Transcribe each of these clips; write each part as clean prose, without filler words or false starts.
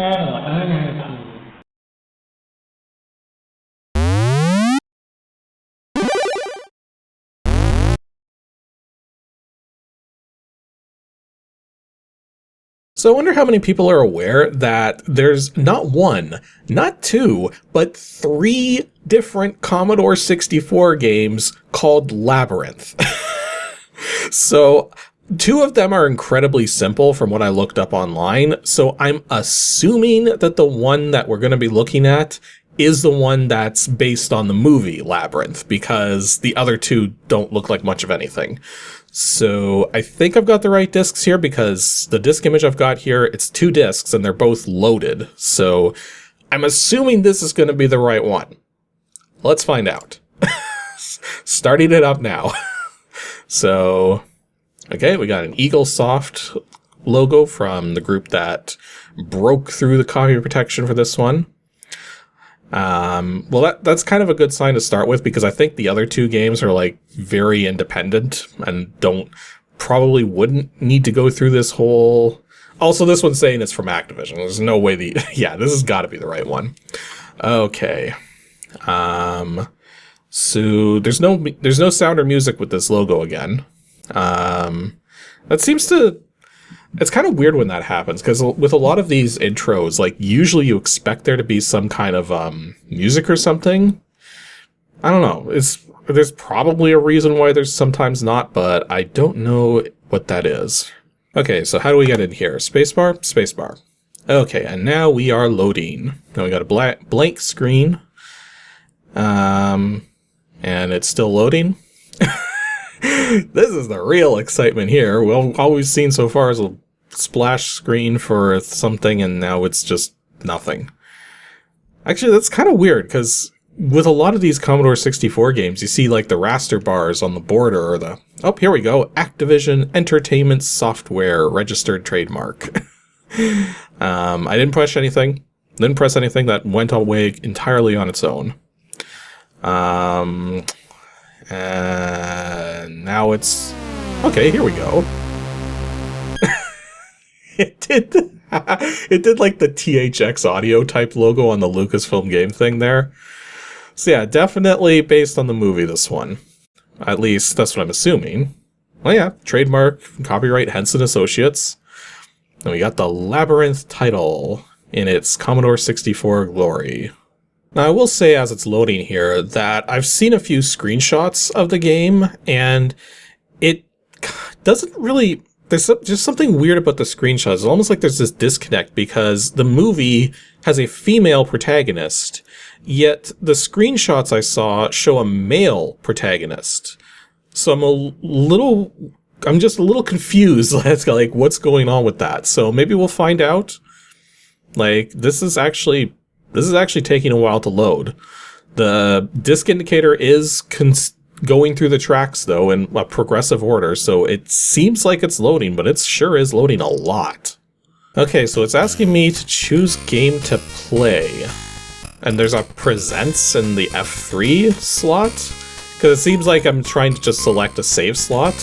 NNRG. So I wonder how many people are aware that there's not one, not two, but 3 different Commodore 64 games called Labyrinth. So 2 of them are incredibly simple from what I looked up online, so I'm assuming that the one that we're going to be looking at is the one that's based on the movie Labyrinth, because the other 2 don't look like much of anything. So I think I've got the right discs here, because the disc image I've got here, it's 2 discs and they're both loaded. So I'm assuming this is going to be the right one. Let's find out. Starting it up now. So, okay, we got an Eaglesoft logo from the group that broke through the copy protection for this one. Well, that's kind of a good sign to start with, because I think the other 2 games are like very independent and probably wouldn't need to go through this whole. Also, this one's saying it's from Activision. There's no way yeah, this has got to be the right one. Okay. So there's no sound or music with this logo again. That seems to. It's kind of weird when that happens, because with a lot of these intros, like, usually you expect there to be some kind of music or something. I don't know. There's probably a reason why there's sometimes not, but I don't know what that is. Okay, so how do we get in here? Spacebar? Spacebar. Okay, and now we are loading. Now we got a blank screen. And it's still loading. This is the real excitement here. Well, all we've seen so far is a splash screen for something, and now it's just nothing. Actually, that's kind of weird, because with a lot of these Commodore 64 games, you see like the raster bars on the border, or the... Oh, here we go. Activision Entertainment Software Registered Trademark. I didn't press anything. Didn't press anything. That went away entirely on its own. And now it's... Okay, here we go. It did like the THX audio type logo on the Lucasfilm game thing there. So yeah, definitely based on the movie, this one. At least, that's what I'm assuming. Well, yeah, trademark, copyright, Henson Associates. And we got the Labyrinth title in its Commodore 64 glory. Now, I will say, as it's loading here, that I've seen a few screenshots of the game, and it doesn't really... There's just something weird about the screenshots. It's almost like there's this disconnect, because the movie has a female protagonist, yet the screenshots I saw show a male protagonist. So I'm just a little confused as to, like, what's going on with that. So maybe we'll find out. Like, this is actually taking a while to load. The disc indicator is going through the tracks, though, in a progressive order, so it seems like it's loading, but it sure is loading a lot. Okay, so it's asking me to choose game to play. And there's a presents in the F3 slot, because it seems like I'm trying to just select a save slot.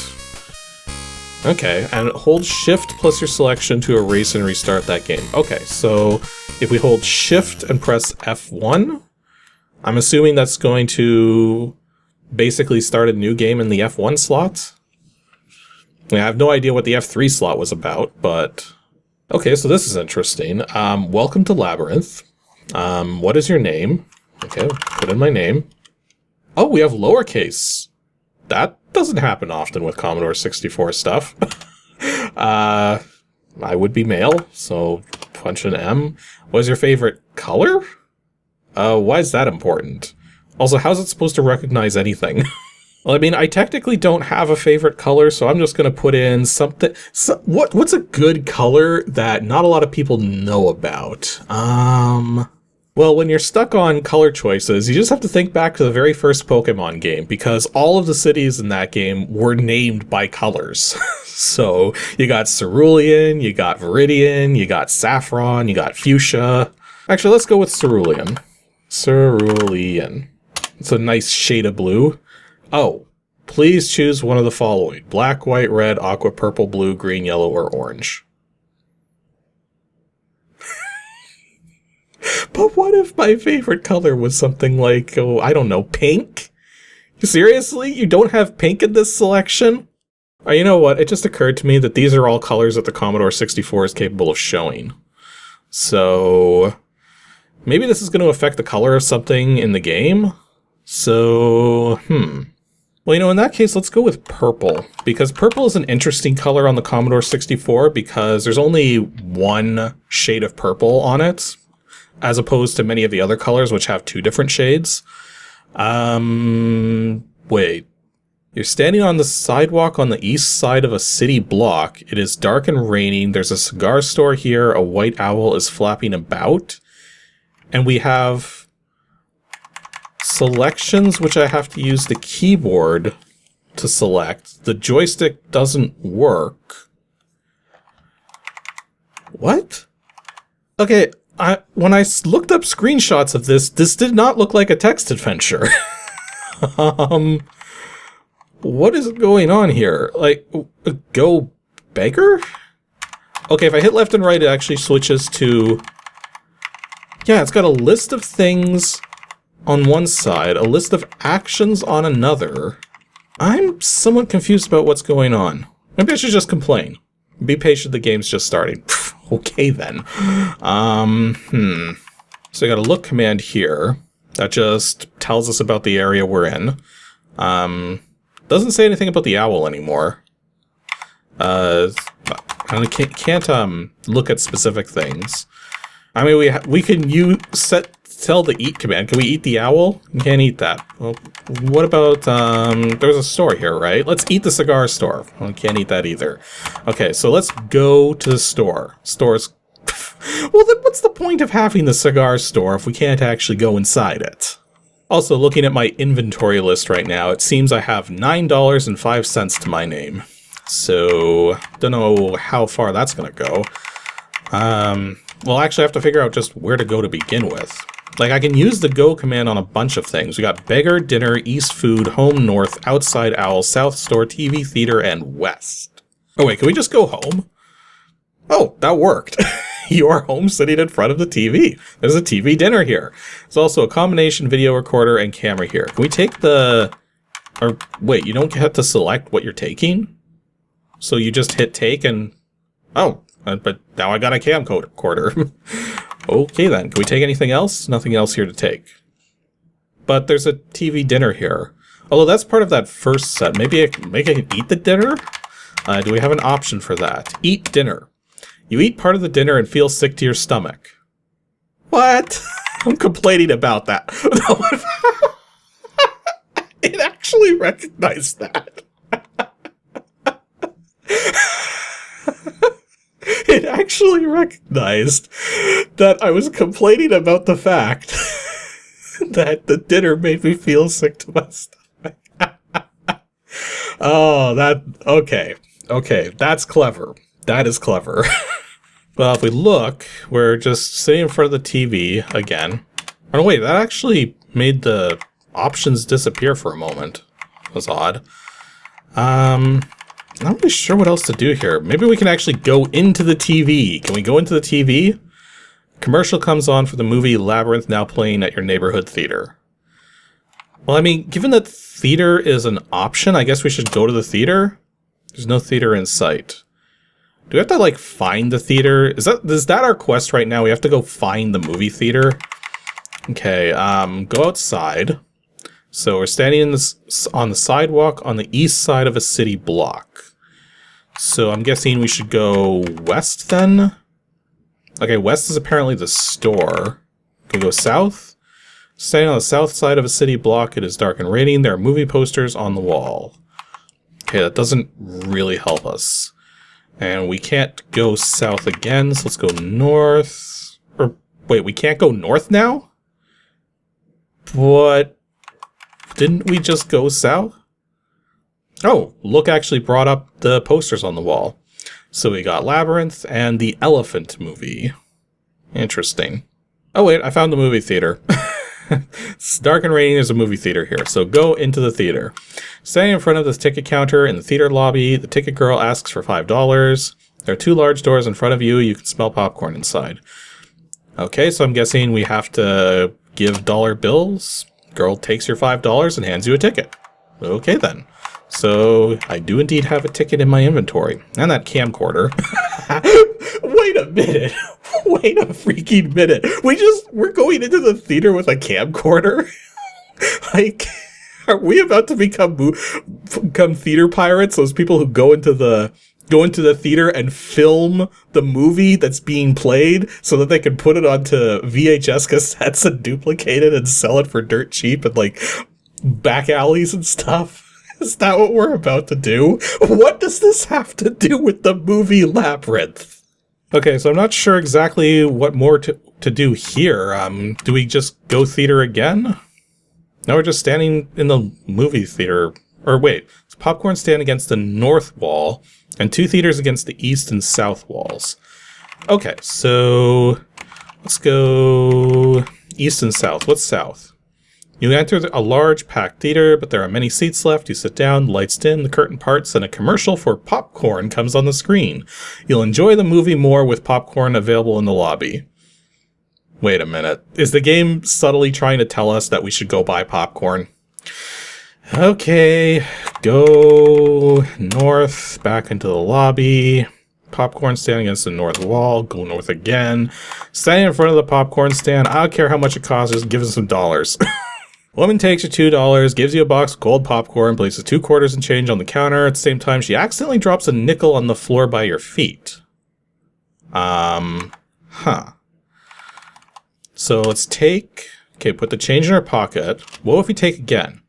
Okay, and hold Shift plus your selection to erase and restart that game. Okay, so if we hold Shift and press F1, I'm assuming that's going to basically start a new game in the F1 slot. I have no idea what the F3 slot was about, but... Okay, so this is interesting. Welcome to Labyrinth. What is your name? Okay, put in my name. Oh, we have lowercase. That doesn't happen often with Commodore 64 stuff. I would be male, so punch an M. What is your favorite color? Why is that important? Also, how's it supposed to recognize anything? Well, I mean, I technically don't have a favorite color, so I'm just going to put in something... What's a good color that not a lot of people know about? Well, when you're stuck on color choices, you just have to think back to the very first Pokemon game, because all of the cities in that game were named by colors. So, you got Cerulean, you got Viridian, you got Saffron, you got Fuchsia. Actually, let's go with Cerulean. Cerulean. It's a nice shade of blue. Oh, please choose one of the following: black, white, red, aqua, purple, blue, green, yellow, or orange. But what if my favorite color was something like, oh, I don't know, pink? Seriously? You don't have pink in this selection? You know what? It just occurred to me that these are all colors that the Commodore 64 is capable of showing. So maybe this is going to affect the color of something in the game? So, Well, in that case, let's go with purple, because purple is an interesting color on the Commodore 64 because there's only one shade of purple on it, as opposed to many of the other colors, which have two different shades. Wait. You're standing on the sidewalk on the east side of a city block. It is dark and raining. There's a cigar store here. A white owl is flapping about. And we have selections which I have to use the keyboard to select. The joystick doesn't work. What? Okay, when I looked up screenshots of this did not look like a text adventure. What is going on here? Like, go beggar? Okay, if I hit left and right, it actually switches to... Yeah, it's got a list of things on one side, a list of actions on another. I'm somewhat confused about what's going on. Maybe I should just complain. Be patient, the game's just starting. Okay, then. So I got a look command here. That just tells us about the area we're in. Doesn't say anything about the owl anymore. I can't look at specific things. I mean, we can tell the eat command. Can we eat the owl? We can't eat that. Well, what about, there's a store here, right? Let's eat the cigar store. Well, we can't eat that either. Okay, so let's go to the store. Stores. Well, then what's the point of having the cigar store if we can't actually go inside it? Also, looking at my inventory list right now, it seems I have $9.05 to my name. So, don't know how far that's gonna go. Well, actually I have to figure out just where to go to begin with. Like, I can use the go command on a bunch of things. We got beggar, dinner, east food, home north, outside owl, south store, TV theater, and west. Oh wait, can we just go home? Oh, that worked. You are home sitting in front of the TV. There's a TV dinner here. There's also a combination video recorder and camera here. Can we take the... Or, wait, you don't have to select what you're taking? So you just hit take and... Oh, but now I got a camcorder. Okay then, can we take anything else? Nothing else here to take. But there's a TV dinner here. Although that's part of that first set. Maybe I can eat the dinner? Do we have an option for that? Eat dinner. You eat part of the dinner and feel sick to your stomach. What? I'm complaining about that. It actually recognized that. It actually recognized that I was complaining about the fact that the dinner made me feel sick to my stomach. Oh, okay. Okay, that's clever. That is clever. Well, if we look, we're just sitting in front of the TV again. Oh, wait, that actually made the options disappear for a moment. That was odd. I'm not really sure what else to do here. Maybe we can actually go into the TV. Can we go into the TV? Commercial comes on for the movie Labyrinth, now playing at your neighborhood theater. Well, I mean, given that theater is an option, I guess we should go to the theater? There's no theater in sight. Do we have to, like, find the theater? Is that our quest right now? We have to go find the movie theater? Okay, go outside. So we're standing on the sidewalk on the east side of a city block. So I'm guessing we should go west then? Okay, west is apparently the store. Can we go south? Standing on the south side of a city block, it is dark and raining. There are movie posters on the wall. Okay, that doesn't really help us. And we can't go south again, so let's go north. Or, wait, we can't go north now? What? Didn't we just go south? Oh, look actually brought up the posters on the wall. So we got Labyrinth and the Elephant movie. Interesting. Oh wait, I found the movie theater. It's dark and raining, there's a movie theater here, so go into the theater. Standing in front of the ticket counter in the theater lobby, the ticket girl asks for $5. There are two large doors in front of you, you can smell popcorn inside. Okay, so I'm guessing we have to give dollar bills. Girl takes your $5 and hands you a ticket. Okay then. So I do indeed have a ticket in my inventory. And that camcorder. Wait a minute. Wait a freaking minute. We're going into the theater with a camcorder? Like, are we about to become theater pirates? Those people who go into the theater and film the movie that's being played so that they can put it onto VHS cassettes and duplicate it and sell it for dirt cheap and like back alleys and stuff. Is that what we're about to do? What does this have to do with the movie Labyrinth? Okay, so I'm not sure exactly what more to do here. Do we just go theater again? No, we're just standing in the movie theater. Or wait, it's popcorn stand against the north wall and 2 theaters against the east and south walls. Okay, so let's go east and south. What's south? You enter a large packed theater, but there are many seats left. You sit down, the lights dim, the curtain parts, and a commercial for popcorn comes on the screen. You'll enjoy the movie more with popcorn available in the lobby. Wait a minute. Is the game subtly trying to tell us that we should go buy popcorn? Okay, go north, back into the lobby. Popcorn stand against the north wall, go north again. Standing in front of the popcorn stand, I don't care how much it costs, just give us some dollars. Woman takes your $2, gives you a box of cold popcorn, places 2 quarters and change on the counter. At the same time, she accidentally drops a nickel on the floor by your feet. So let's take... Okay, put the change in her pocket. What if we take again?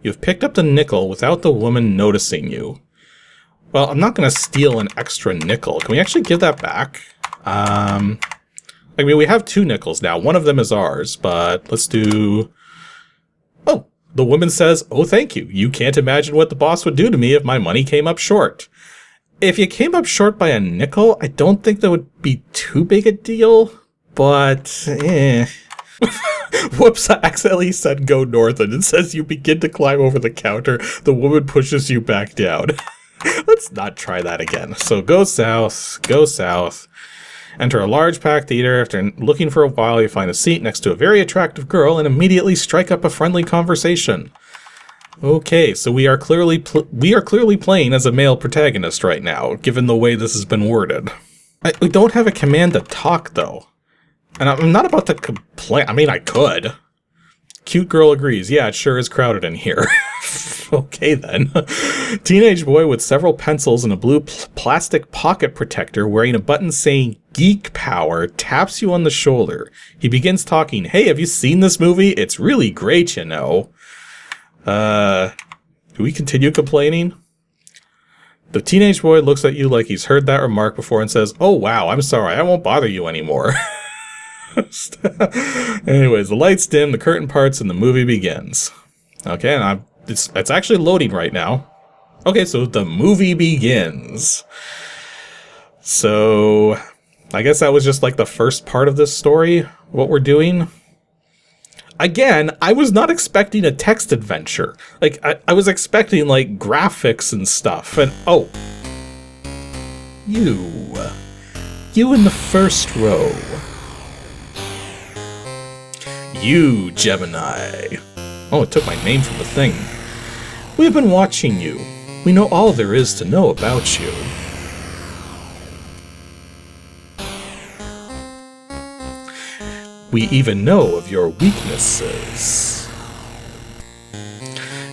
You've picked up the nickel without the woman noticing you. Well, I'm not going to steal an extra nickel. Can we actually give that back? I mean, we have 2 nickels now. One of them is ours, but let's do... Oh, the woman says, oh, thank you. You can't imagine what the boss would do to me if my money came up short. If you came up short by a nickel, I don't think that would be too big a deal, but Whoops, I accidentally said go north, and it says you begin to climb over the counter. The woman pushes you back down. Let's not try that again. So go south, go south. Enter a large packed theater. After looking for a while, you find a seat next to a very attractive girl and immediately strike up a friendly conversation. Okay, so we are clearly playing as a male protagonist right now, given the way this has been worded. We don't have a command to talk, though. And I'm not about to complain. I mean, I could. Cute girl agrees. Yeah, it sure is crowded in here. Okay, then. Teenage boy with several pencils and a blue plastic pocket protector wearing a button saying Geek Power taps you on the shoulder. He begins talking. Hey, have you seen this movie? It's really great, you know. Do we continue complaining? The teenage boy looks at you like he's heard that remark before and says, oh wow, I'm sorry, I won't bother you anymore. Anyways, the lights dim, the curtain parts, and the movie begins. Okay, and it's actually loading right now. Okay, so the movie begins. So, I guess that was just like the first part of this story, what we're doing. Again, I was not expecting a text adventure. Like, I was expecting, like, graphics and stuff, and oh. You in the first row. You, Gemini. Oh, it took my name from the thing. We have been watching you. We know all there is to know about you. We even know of your weaknesses.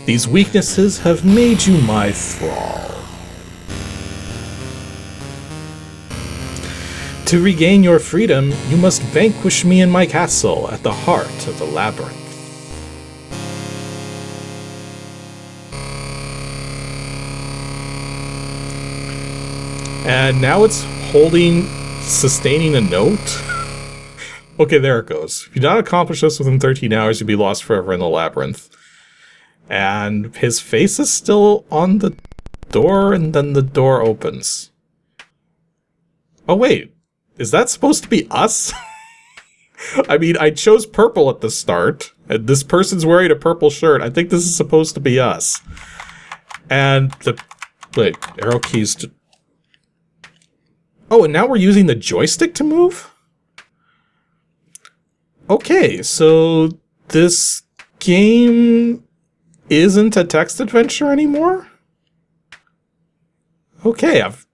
These weaknesses have made you my thrall. To regain your freedom, you must vanquish me in my castle at the heart of the labyrinth. And now it's sustaining a note. Okay, there it goes. If you do not accomplish this within 13 hours, you'll be lost forever in the labyrinth. And his face is still on the door, and then the door opens. Oh wait, is that supposed to be us? I mean, I chose purple at the start, and this person's wearing a purple shirt. I think this is supposed to be us. And wait, arrow keys to... Oh, and now we're using the joystick to move? Okay, so this game isn't a text adventure anymore? Okay, I've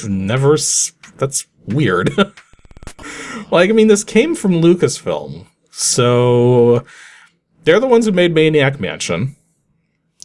never... That's weird. Like, I mean, this came from Lucasfilm, so they're the ones who made Maniac Mansion.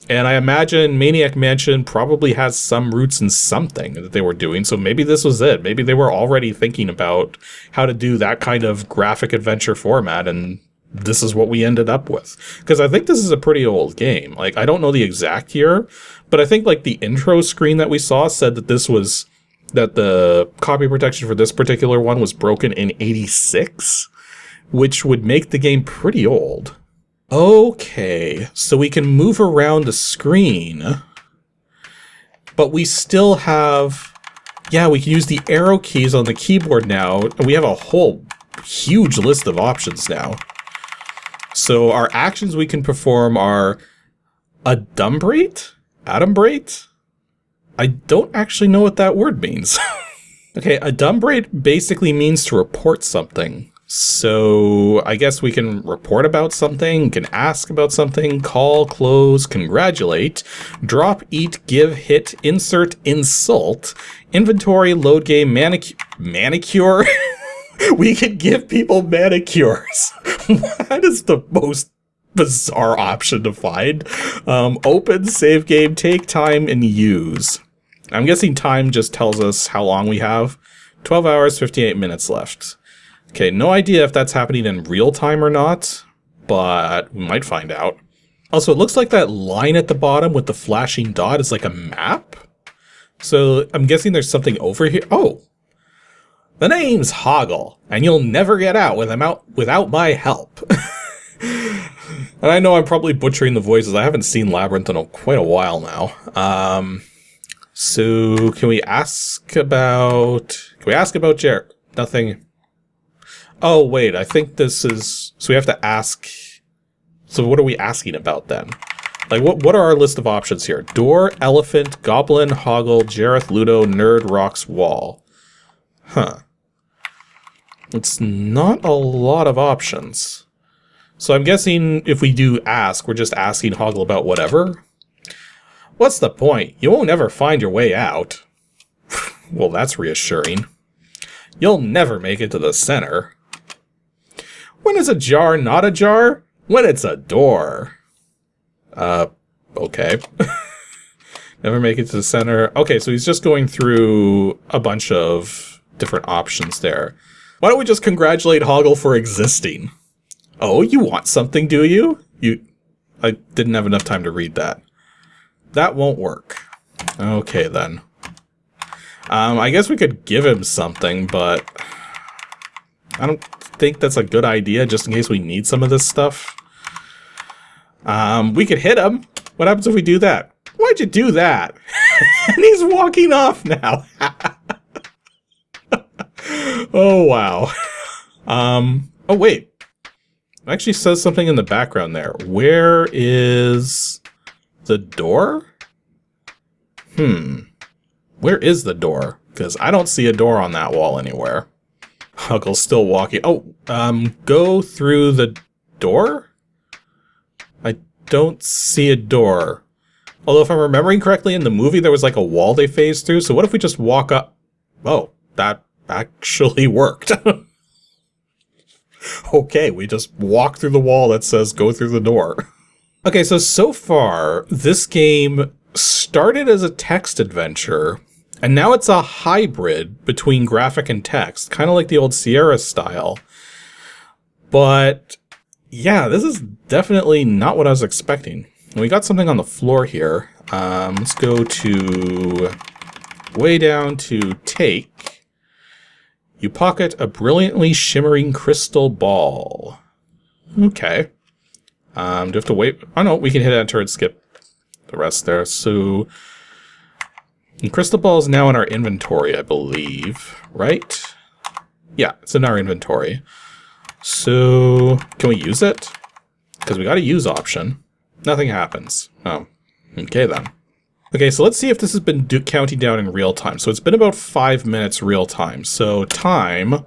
And I imagine Maniac Mansion probably has some roots in something that they were doing, so maybe this was it. Maybe they were already thinking about how to do that kind of graphic adventure format, and this is what we ended up with. Because I think this is a pretty old game. Like, I don't know the exact year, but I think, like, the intro screen that we saw said that this was... that the copy protection for this particular one was broken in 86, which would make the game pretty old. Okay, so we can move around the screen, but we still have... Yeah, we can use the arrow keys on the keyboard now, and we have a whole huge list of options now. So our actions we can perform are adumbrate? Adumbrate? I don't actually know what that word means. Okay, adumbrate basically means to report something. So I guess we can report about something, can ask about something, call, close, congratulate, drop, eat, give, hit, insert, insult, inventory, load game, manicure. We could give people manicures. That is the most bizarre option to find. Open, save game, take time, and use. I'm guessing time just tells us how long we have. 12 hours, 58 minutes left. Okay, no idea if that's happening in real time or not, but we might find out. Also, it looks like that line at the bottom with the flashing dot is like a map. So I'm guessing there's something over here. Oh, the name's Hoggle, and you'll never get out without my help. And I know I'm probably butchering the voices. I haven't seen Labyrinth in quite a while now. So can we ask about Jared? Nothing. Oh, wait, I think this is... So we have to ask... So what are we asking about then? Like, what are our list of options here? Door, elephant, goblin, hoggle, Jareth, Ludo, nerd, rocks, wall. Huh. It's not a lot of options. So I'm guessing if we do ask, we're just asking Hoggle about whatever. What's the point? You won't ever find your way out. Well, that's reassuring. You'll never make it to the center. When is a jar not a jar? When it's a door. Okay. Never make it to the center. Okay, so he's just going through a bunch of different options there. Why don't we just congratulate Hoggle for existing? Oh, you want something, do you? I didn't have enough time to read that. That won't work. Okay, then. I guess we could give him something, but I don't think that's a good idea, just in case we need some of this stuff. We could hit him. What happens if we do that? Why'd you do that? And he's walking off now. Oh, wow. Oh, wait. It actually says something in the background there. Where is the door? Where is the door? Because I don't see a door on that wall anywhere. Huggle's still walking. Oh, go through the door? I don't see a door. Although if I'm remembering correctly, in the movie there was like a wall they phased through, so what if we just walk up? Oh, that actually worked. Okay, we just walk through the wall that says go through the door. Okay, so far, this game started as a text adventure, and now it's a hybrid between graphic and text, kind of like the old Sierra style. But yeah, this is definitely not what I was expecting. We got something on the floor here. Let's go to way down to take. You pocket a brilliantly shimmering crystal ball. Okay. Do you have to wait? Oh no, we can hit enter and skip the rest there. So, the crystal ball is now in our inventory, I believe. Right? Yeah, it's in our inventory. So, can we use it? Because we got a use option. Nothing happens. Oh, okay then. Okay, so let's see if this has been counting down in real time. So it's been about 5 minutes real time. So time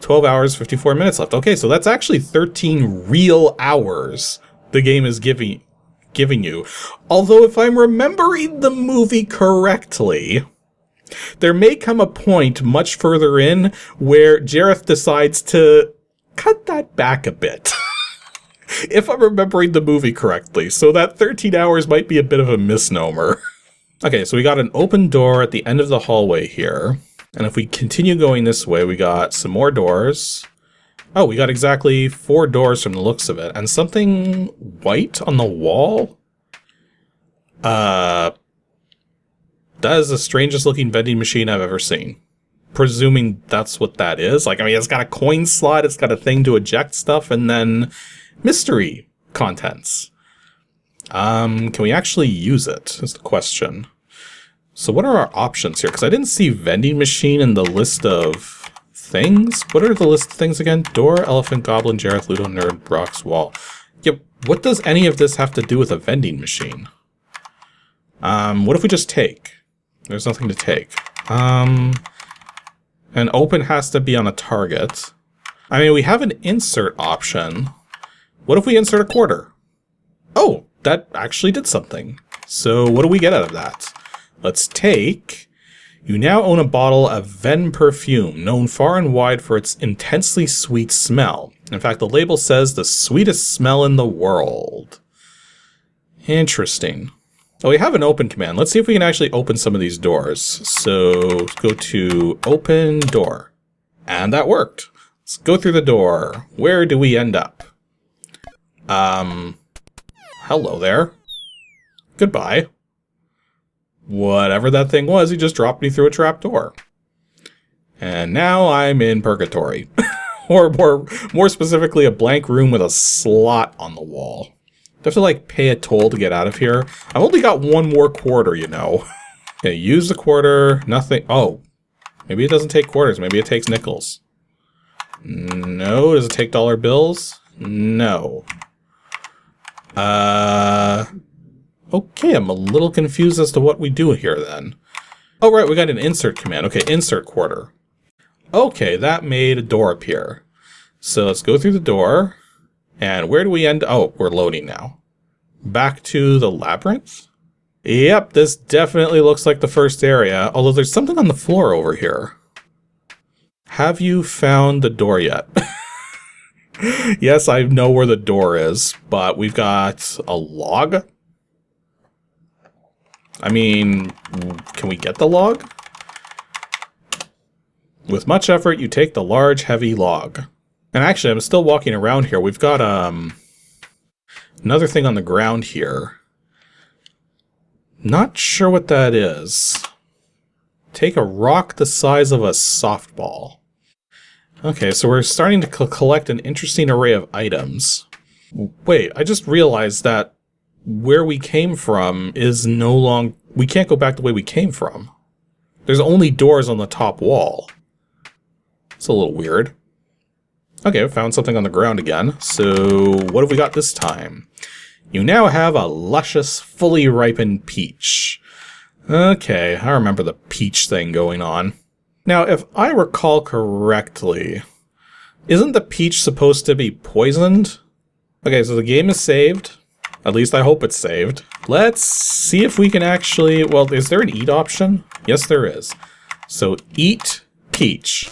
12 hours, 54 minutes left. Okay, so that's actually 13 real hours the game is giving you. Although, if I'm remembering the movie correctly, there may come a point much further in where Jareth decides to cut that back a bit. If I'm remembering the movie correctly. So that 13 hours might be a bit of a misnomer. Okay, so we got an open door at the end of the hallway here. And if we continue going this way, we got some more doors. Oh, we got exactly 4 doors from the looks of it. And something white on the wall? That is the strangest looking vending machine I've ever seen. Presuming that's what that is. Like, I mean, it's got a coin slot, it's got a thing to eject stuff, and then mystery contents. Can we actually use it, is the question. So what are our options here? Because I didn't see vending machine in the list of things. What are the list of things again? Door, elephant, goblin, Jareth, Ludo, nerd, rocks, wall. Yep. What does any of this have to do with a vending machine? What if we just take? There's nothing to take. An open has to be on a target. I mean, we have an insert option. What if we insert a quarter? Oh, that actually did something. So what do we get out of that? Let's take... You now own a bottle of Ven perfume, known far and wide for its intensely sweet smell. In fact, the label says the sweetest smell in the world. Interesting. Oh, we have an open command. Let's see if we can actually open some of these doors. So go to open door. And that worked. Let's go through the door. Where do we end up? Hello there. Goodbye. Whatever that thing was, he just dropped me through a trapdoor. And now I'm in purgatory. Or more specifically, a blank room with a slot on the wall. Do I have to, like, pay a toll to get out of here? I've only got 1 more quarter, you know. Okay, use the quarter, nothing. Oh, maybe it doesn't take quarters. Maybe it takes nickels. No, does it take dollar bills? No. Okay, I'm a little confused as to what we do here then. Oh, right, we got an insert command. Okay, insert quarter. Okay, that made a door appear. So let's go through the door. And where do we end? Oh, we're loading now. Back to the labyrinth? Yep, this definitely looks like the first area, although there's something on the floor over here. Have you found the door yet? Yes, I know where the door is, but we've got a log? I mean, can we get the log? With much effort, you take the large, heavy log. And actually, I'm still walking around here. We've got another thing on the ground here. Not sure what that is. Take a rock the size of a softball. Okay, so we're starting to collect an interesting array of items. Wait, I just realized that where we came from is no longer... We can't go back the way we came from. There's only doors on the top wall. It's a little weird. Okay, I found something on the ground again. So, what have we got this time? You now have a luscious, fully ripened peach. Okay, I remember the peach thing going on. Now, if I recall correctly, isn't the peach supposed to be poisoned? Okay, so the game is saved. At least I hope it's saved. Let's see if we can actually... Well, is there an eat option? Yes, there is. So, eat peach.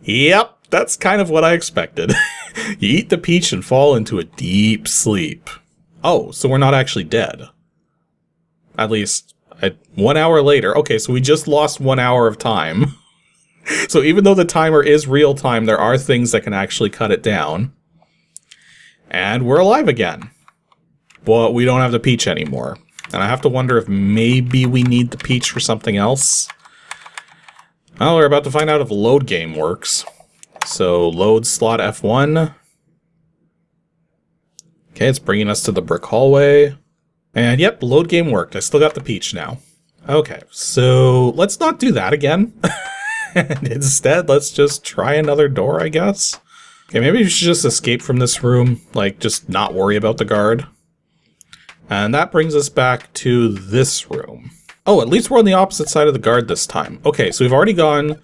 Yep, that's kind of what I expected. You eat the peach and fall into a deep sleep. Oh, so we're not actually dead. At least, 1 hour later. Okay, so we just lost 1 hour of time. So even though the timer is real time, there are things that can actually cut it down. And we're alive again. But we don't have the peach anymore. And I have to wonder if maybe we need the peach for something else. Well, we're about to find out if load game works. So, load slot F1. Okay, it's bringing us to the brick hallway. And yep, load game worked. I still got the peach now. Okay, so let's not do that again. And instead, let's just try another door, I guess. Okay, maybe we should just escape from this room. Like, just not worry about the guard. And that brings us back to this room. Oh, at least we're on the opposite side of the guard this time. Okay, so we've already gone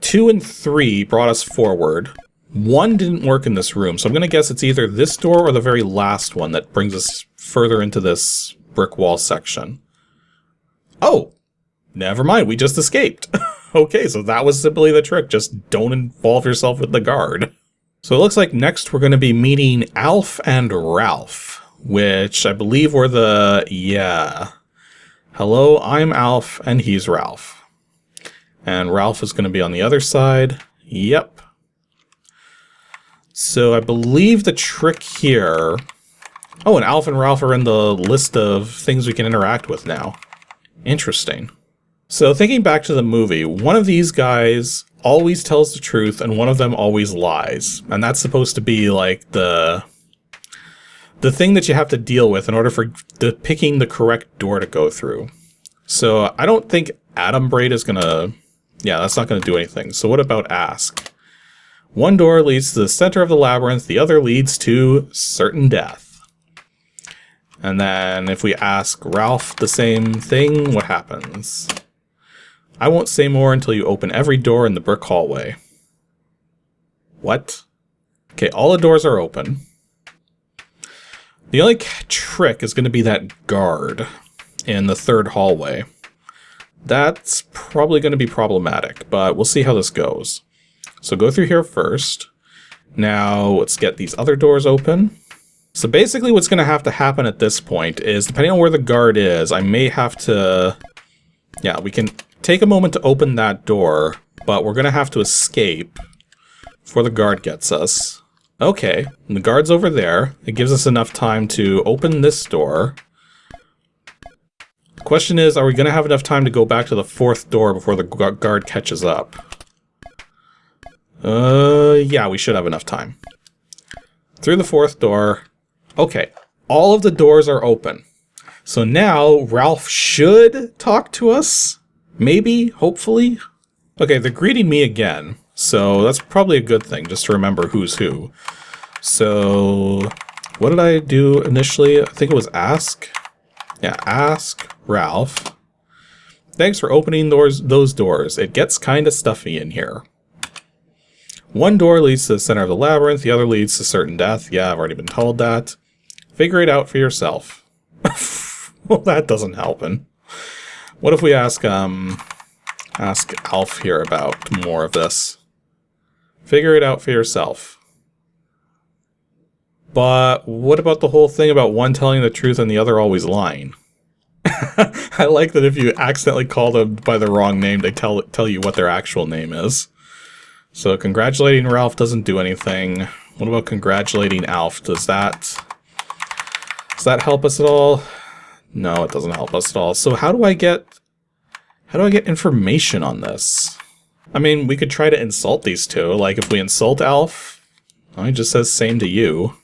2 and 3 brought us forward. 1 didn't work in this room, so I'm going to guess it's either this door or the very last one that brings us further into this brick wall section. Oh, never mind, we just escaped. Okay, so that was simply the trick, just don't involve yourself with the guard. So it looks like next we're going to be meeting Alf and Ralph, which I believe were the... yeah. Hello, I'm Alf, and he's Ralph. And Ralph is going to be on the other side. Yep. So I believe the trick here... oh, and Alf and Ralph are in the list of things we can interact with now. Interesting. So thinking back to the movie, one of these guys always tells the truth and one of them always lies. And that's supposed to be like the thing that you have to deal with in order for picking the correct door to go through. So I don't think Adam Braid is going to... yeah, that's not going to do anything. So what about Ask? One door leads to the center of the labyrinth, the other leads to certain death. And then if we ask Ralph the same thing, what happens? I won't say more until you open every door in the brick hallway. What? Okay, all the doors are open. The only trick is going to be that guard in the third hallway. That's probably going to be problematic, but we'll see how this goes. So go through here first. Now let's get these other doors open. So basically what's going to happen at this point is, depending on where the guard is, I may have to... yeah, we can take a moment to open that door, but we're going to have to escape before the guard gets us. Okay, and the guard's over there. It gives us enough time to open this door. The question is, are we going to have enough time to go back to the fourth door before the guard catches up? Yeah, we should have enough time. Through the fourth door. Okay, all of the doors are open. So now Ralph should talk to us. Maybe, hopefully. Okay, they're greeting me again. So that's probably a good thing, just to remember who's who. So what did I do initially? I think it was ask. Yeah, ask Ralph. Thanks for opening those doors. It gets kind of stuffy in here. One door leads to the center of the labyrinth, the other leads to certain death. Yeah, I've already been told that. Figure it out for yourself. Well, that doesn't help. What if we ask Alf here about more of this? Figure it out for yourself. But what about the whole thing about one telling the truth and the other always lying? I like that if you accidentally call them by the wrong name, they tell you what their actual name is. So congratulating Ralph doesn't do anything. What about congratulating Alf? Does that help us at all? No, it doesn't help us at all. So how do I get information on this? I mean, we could try to insult these two. Like if we insult Alf, he just says same to you.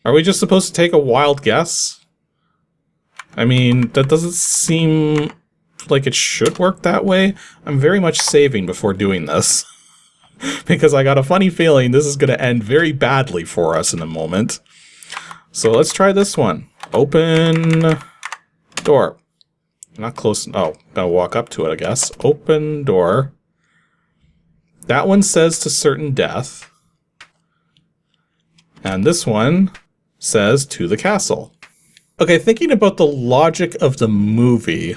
Are we just supposed to take a wild guess? I mean, that doesn't seem like it should work that way. I'm very much saving before doing this. Because I got a funny feeling this is going to end very badly for us in a moment. So let's try this one. Open door. Not close. Oh, gotta walk up to it, I guess. Open door. That one says to certain death. And this one says to the castle. Okay, thinking about the logic of the movie,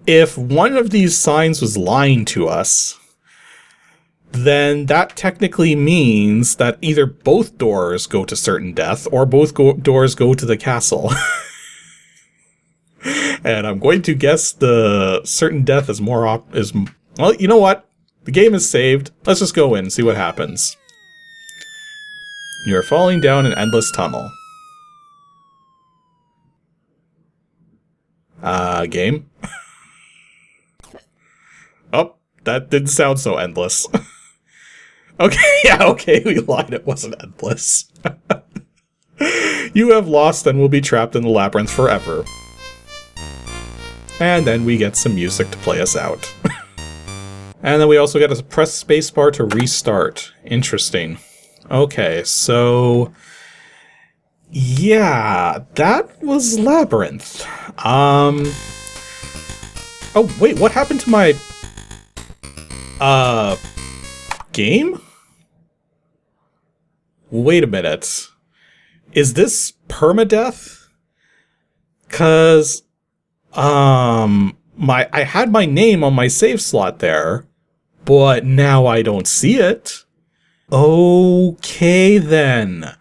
if one of these signs was lying to us, then that technically means that either both doors go to certain death or both doors go to the castle. And I'm going to guess the certain death is more well, you know what? The game is saved. Let's just go in and see what happens. You're falling down an endless tunnel. Game? Oh, that didn't sound so endless. Okay, yeah, okay, we lied, it wasn't endless. You have lost and will be trapped in the labyrinth forever. And then we get some music to play us out. And then we also get to press spacebar to restart. Interesting. Okay, so... yeah, that was Labyrinth. Oh, wait, what happened to my... Game? Wait a minute. Is this permadeath? 'Cause, I had my name on my save slot there, but now I don't see it. Okay, then.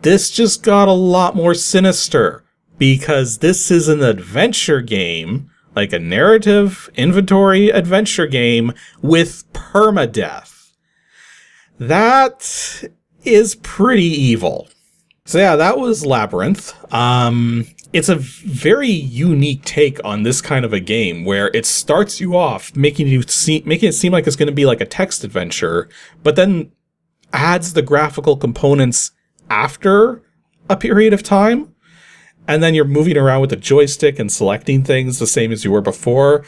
This just got a lot more sinister, because this is an adventure game, like a narrative inventory adventure game with permadeath. That is pretty evil. So yeah, that was Labyrinth. It's a very unique take on this kind of a game where it starts you off making it seem like it's going to be like a text adventure, but then adds the graphical components after a period of time. And then you're moving around with a joystick and selecting things the same as you were before.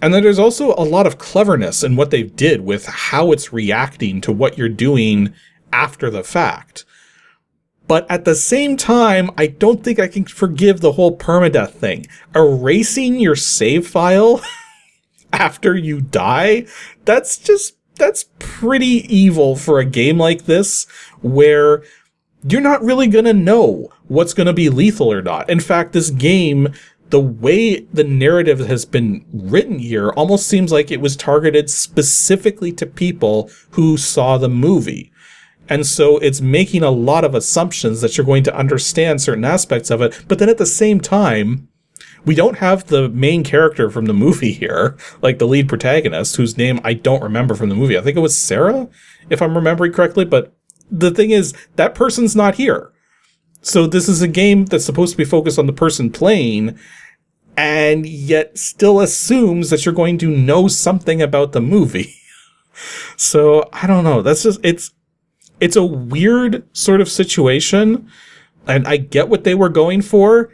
And then there's also a lot of cleverness in what they did with how it's reacting to what you're doing after the fact. But at the same time, I don't think I can forgive the whole permadeath thing. Erasing your save file after you die, that's pretty evil for a game like this, where you're not really going to know what's going to be lethal or not. In fact, this game, the way the narrative has been written here, almost seems like it was targeted specifically to people who saw the movie. And so it's making a lot of assumptions that you're going to understand certain aspects of it. But then at the same time, we don't have the main character from the movie here, like the lead protagonist, whose name I don't remember from the movie. I think it was Sarah, if I'm remembering correctly. But the thing is, that person's not here. So this is a game that's supposed to be focused on the person playing, and yet still assumes that you're going to know something about the movie. So I don't know. That's just, it's a weird sort of situation, and I get what they were going for.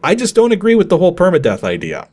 I just don't agree with the whole permadeath idea.